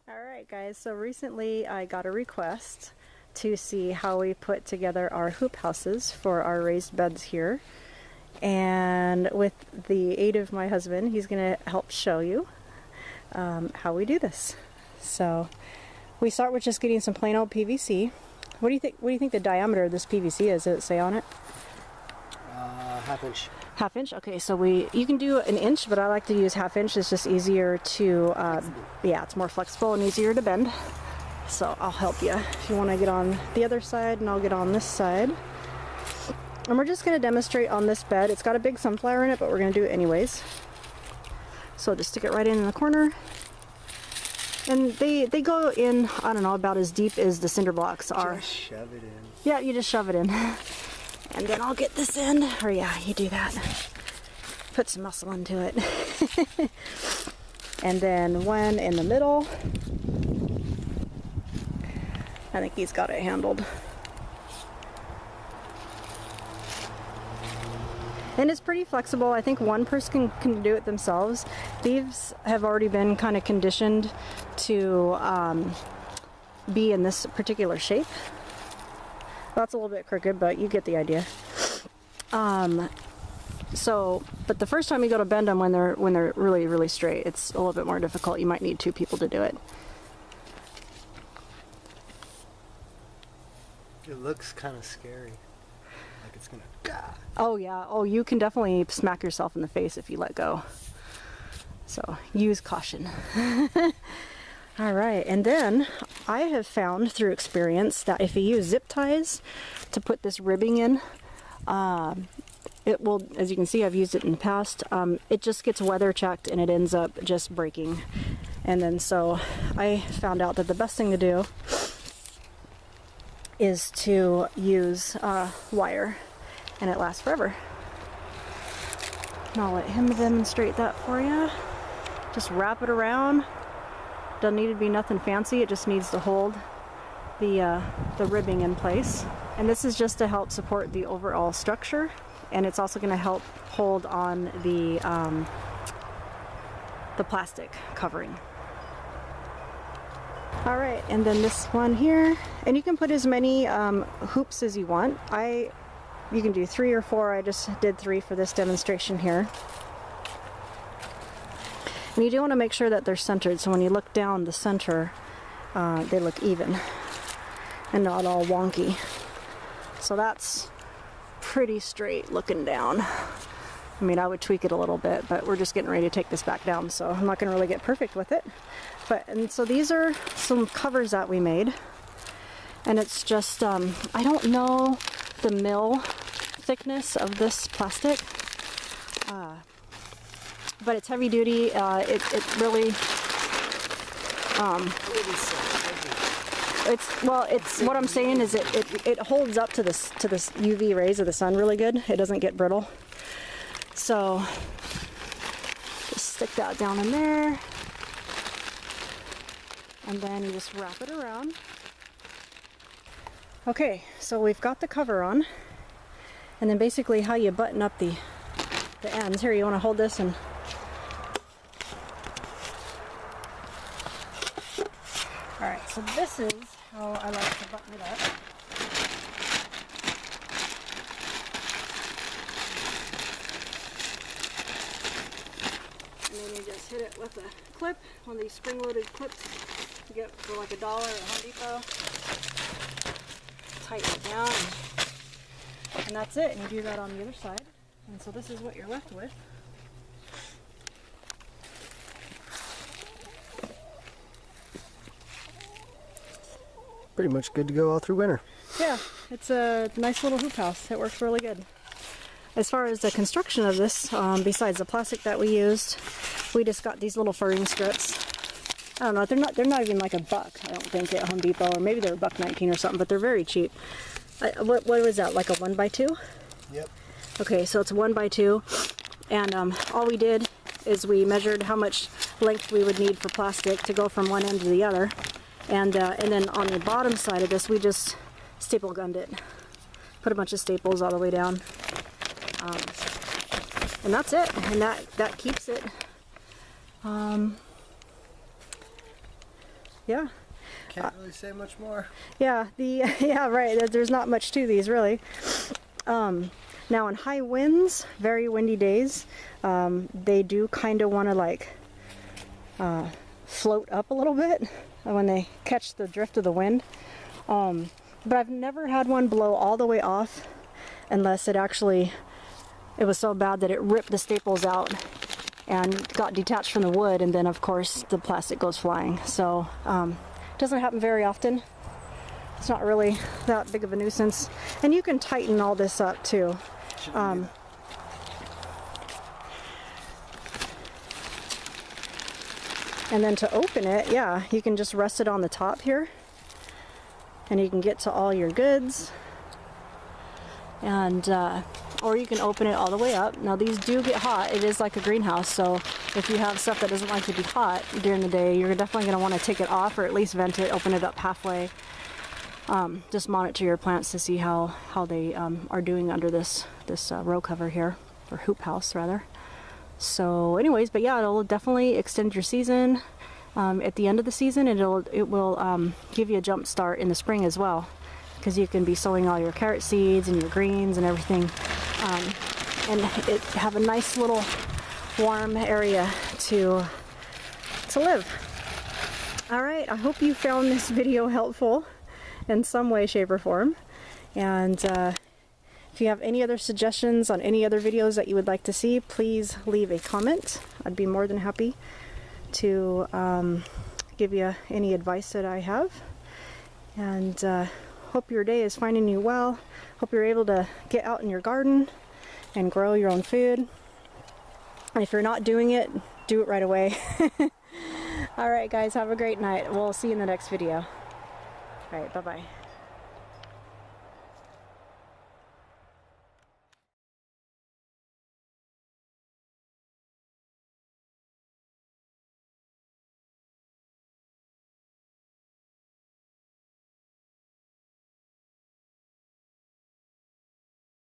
Alright guys, so recently I got a request to see how we put together our hoop houses for our raised beds here. And with the aid of my husband, he's going to help show you how we do this. So we start with just getting some plain old PVC. What do you think? What do you think the diameter of this PVC is? Does it say on it? 1/2 inch. 1/2 inch. Okay, so you can do an inch, but I like to use 1/2 inch. It's just easier to, yeah, it's more flexible and easier to bend. So I'll help you if you want to get on the other side, and I'll get on this side. And we're just going to demonstrate on this bed. It's got a big sunflower in it, but we're going to do it anyways. So just stick it right in the corner. And they go in, I don't know, about as deep as the cinder blocks are. Just shove it in. Yeah, you just shove it in. And then I'll get this end. Or yeah, you do that. Put some muscle into it. And then one in the middle. I think he's got it handled. And it's pretty flexible. I think one person can do it themselves. These have already been kind of conditioned to be in this particular shape. That's a little bit crooked, but you get the idea. But the first time you go to bend them when they're really, really straight, it's a little bit more difficult. You might need 2 people to do it. It looks kind of scary. Like it's gonna die. Oh yeah, oh you can definitely smack yourself in the face if you let go. So use caution. Alright, and then I have found through experience that if you use zip ties to put this ribbing in, it will, as you can see, I've used it in the past, it just gets weather checked and it ends up just breaking. And then so I found out that the best thing to do is to use wire, and it lasts forever. And I'll let him demonstrate that for you. Just wrap it around. Doesn't need to be nothing fancy, it just needs to hold the ribbing in place. And this is just to help support the overall structure, and it's also going to help hold on the plastic covering. Alright, and then this one here, and you can put as many hoops as you want. You can do 3 or 4, I just did 3 for this demonstration here. And you do want to make sure that they're centered, so when you look down the center, they look even and not all wonky. So that's pretty straight looking down. I mean, I would tweak it a little bit, but we're just getting ready to take this back down, so I'm not going to really get perfect with it. And so these are some covers that we made, and it's just, I don't know the mil thickness of this plastic, but it's heavy duty. It really, it's what I'm saying is it holds up to this UV rays of the sun really good. It doesn't get brittle. So just stick that down in there, and then you just wrap it around. Okay, so we've got the cover on, and then basically how you button up the ends. Here, you want to hold this and alright, so this is how I like to button it up. And then you just hit it with a clip, one of these spring-loaded clips you get for like $1 at Home Depot. Tighten it down, and that's it. And you do that on the other side. And so this is what you're left with. Pretty much good to go all through winter. Yeah, it's a nice little hoop house. It works really good. As far as the construction of this, besides the plastic that we used, we just got these little furring strips. I don't know, they're not even like $1, I don't think, at Home Depot, or maybe they're $1.19 or something, but they're very cheap. What was that, like a 1x2? Yep. Okay, so it's 1x2, and all we did is we measured how much length we would need for plastic to go from one end to the other, and then on the bottom side of this we just staple gunned it. Put a bunch of staples all the way down, and that's it, and that keeps it Yeah. Can't really say much more. Yeah, yeah, right. There's not much to these really. Now in high winds, very windy days, they do kind of want to like float up a little bit when they catch the drift of the wind. But I've never had one blow all the way off unless it was so bad that it ripped the staples out and got detached from the wood, and then of course the plastic goes flying. So it doesn't happen very often. It's not really that big of a nuisance. And you can tighten all this up too. And then to open it, yeah, you can just rest it on the top here and you can get to all your goods. And or you can open it all the way up. Now these do get hot. It is like a greenhouse, so if you have stuff that doesn't like to be hot during the day, you're definitely going to want to take it off or at least vent it, open it up halfway. Just monitor your plants to see how they are doing under this row cover here, or hoop house rather. So anyways, but yeah, it'll definitely extend your season. At the end of the season, it will give you a jump start in the spring as well, because you can be sowing all your carrot seeds and your greens and everything, and it have a nice little warm area to live. All right, I hope you found this video helpful in some way, shape, or form. And if you have any other suggestions on any other videos that you would like to see, please leave a comment. I'd be more than happy to give you any advice that I have. And hope your day is finding you well. Hope you're able to get out in your garden and grow your own food. And if you're not doing it, do it right away. All right, guys, have a great night. We'll see you in the next video. All right, bye-bye.